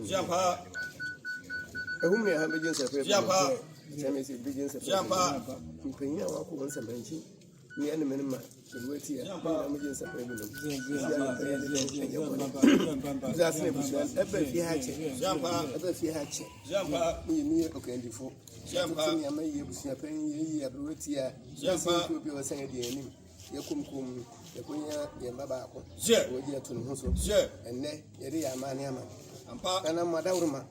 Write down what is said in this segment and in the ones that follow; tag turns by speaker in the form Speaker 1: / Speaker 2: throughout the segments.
Speaker 1: Jampa.
Speaker 2: A woman have begins a
Speaker 1: Jampa.
Speaker 2: Jamie begins a
Speaker 1: Jampa.
Speaker 2: Paying our once a mention. Me and the minimum. The wait here. Begins a premium. That's never ever if you had Jampa. Ever if you had Jampa. Me, okay, before. Jampa. I may use your penny. You have here. Jampa. You were saying the enemy. Yakum, Yakuya, Yamabako, Wodia to Musso, and Ne, Yeria Maniama, and I'm Madama.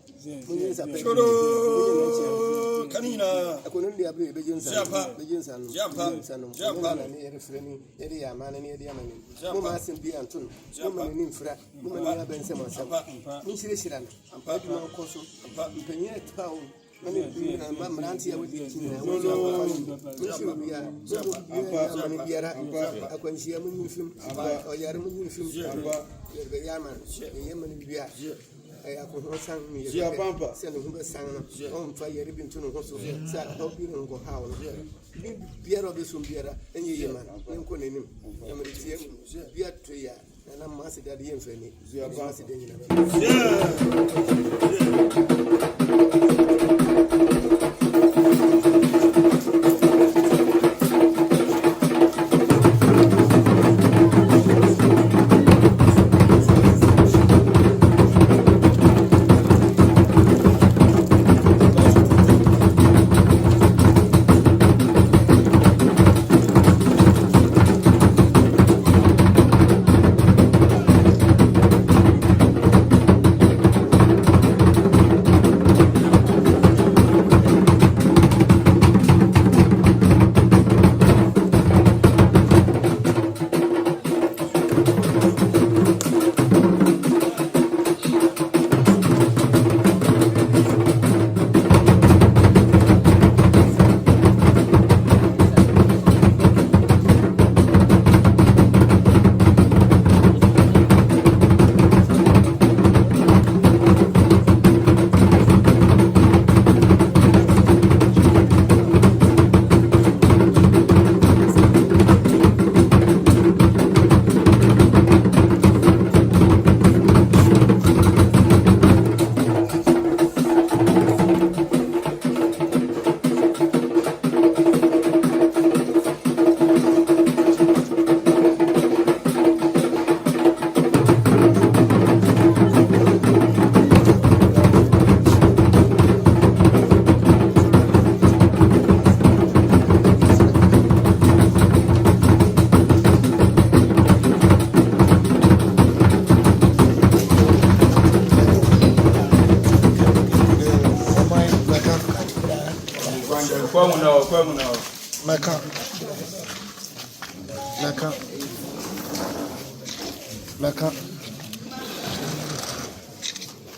Speaker 2: Canina, I couldn't be a begins begins and Jampa, and Eria Man and Eria Man. Mama Simpi Antun, woman in Infra, woman in Bensema, Nishiran, and Padma Cosso, Penia Town. Mamranti with the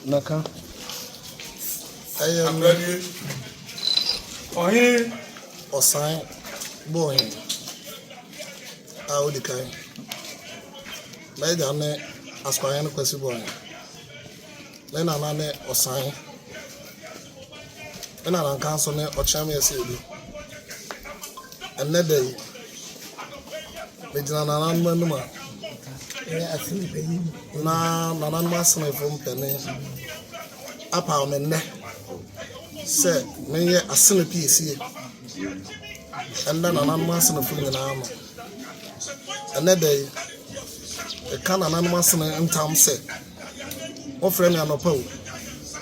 Speaker 2: Naka. I am Oyeadieyie Osae Boohene. I would decline. My dame aspire to question boy. Then another Osae. Then I cancel or champion city. Another day. Medina Asene Piesie. Na masne from Penny. Apa men say me Asene Piesie. And then masne from the name. Another day, a can masne in town say. O friend and a po,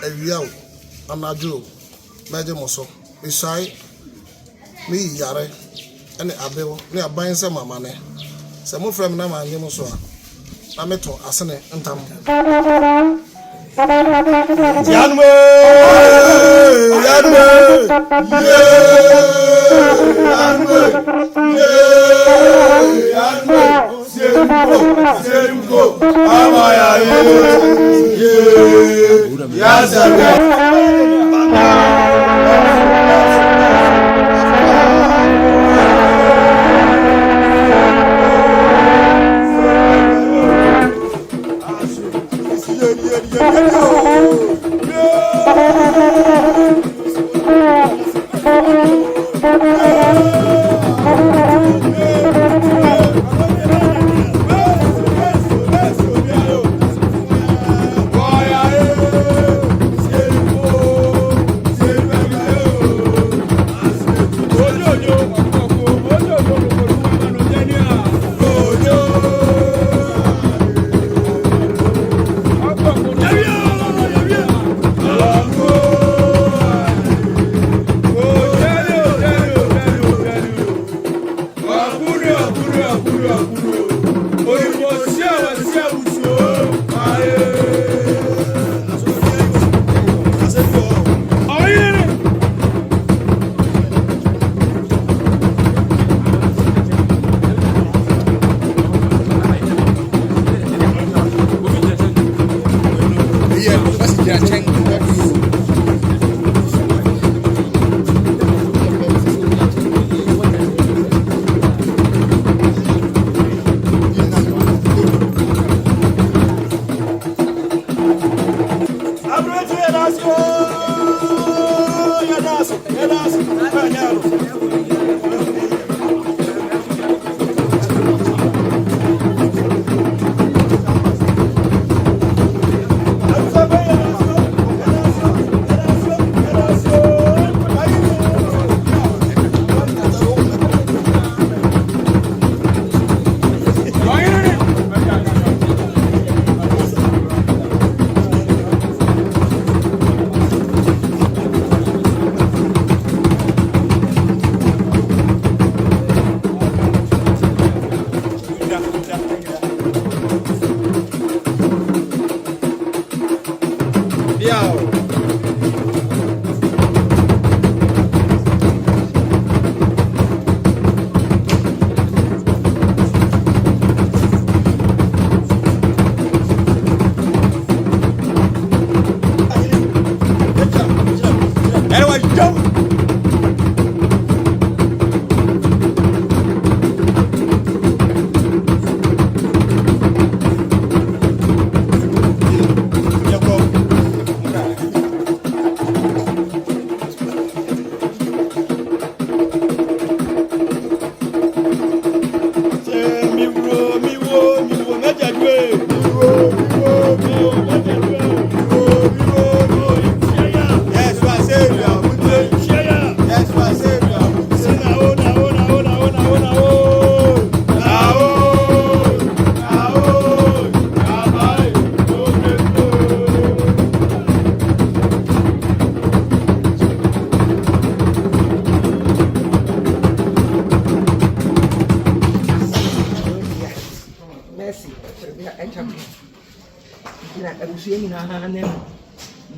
Speaker 2: a real, and a Jew, Major Mosso, beside me, Yare, and a bill near buying some money. Some friend Nama and Yamoso. I met Asene and Tam. Yanwe!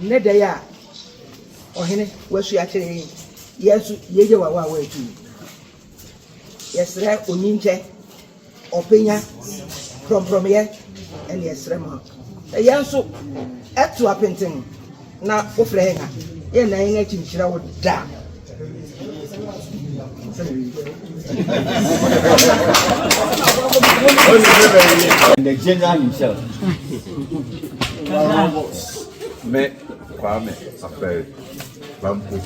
Speaker 1: Nedaya Ohene was you actually yes, ye were way too. Yes, there Uninche, Opina, from here, and yes, Remo. A young so at to a painting now of Renga, and I ain't in Shroud down.
Speaker 3: The general himself.
Speaker 4: Me Kwame Affair Bampo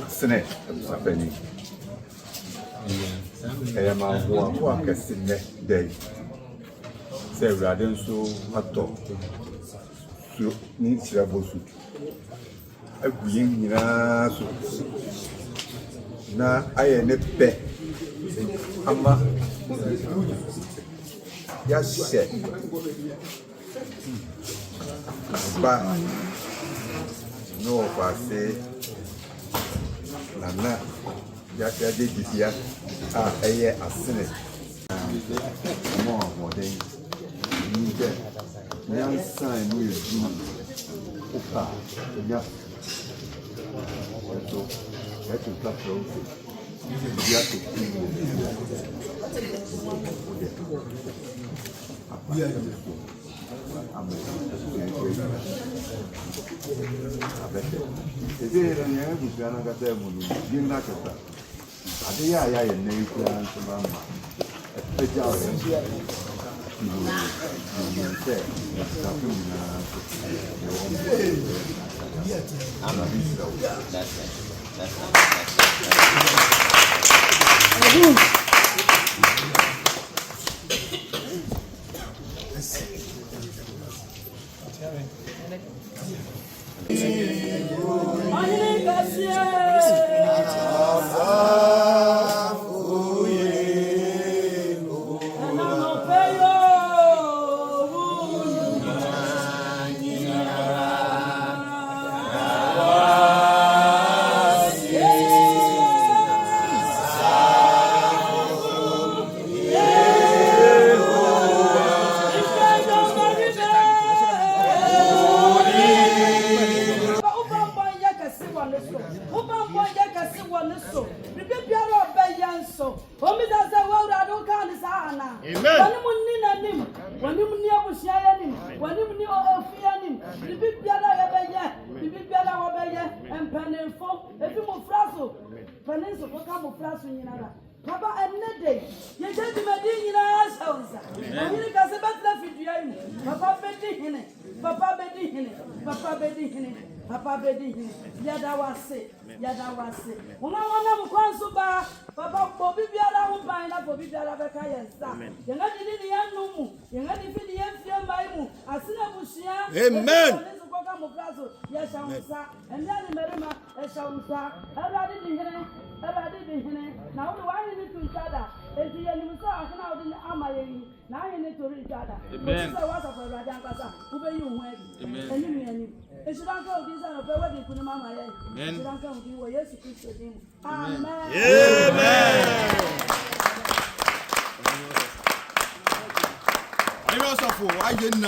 Speaker 4: Asene Sapeni. I am a one casting day. Say rather so hot top. So needs trouble suit. A green na I am a pet. Ama yes, sir. But no, if I say, Nana, Yaka did this year, a year as Senate. More than you get. Young son will do. Opa, yeah. So, that's a tough road. You have to
Speaker 5: Oba Penifo, if you move frasso, Peninsula will come of frasso in another. Papa, and net day, you tell me, my dear, in our house. And you can say, but left it, Papa Betty in it, Papa Betty in it, Papa Betty in it. Papa Bedi, Yada was it. When I want to consuba, Papa Bobby Biara who buy up for Biara Becca. You're not in the end no more. You're not in the end film by moon. I see a bushia. Amen. Yes, I will say, and then the Merima, as I will say, everybody did him. Now, why you need to each other? If the enemy saw, I can out in the army. Now you need to reach each other. Amen. What of a Rajan who pay you when? Amen. If you don't go, these are a wedding to the Mamma. Amen. You don't come to you, yes, you keep him. Amen. Amen.
Speaker 6: I also for I didn't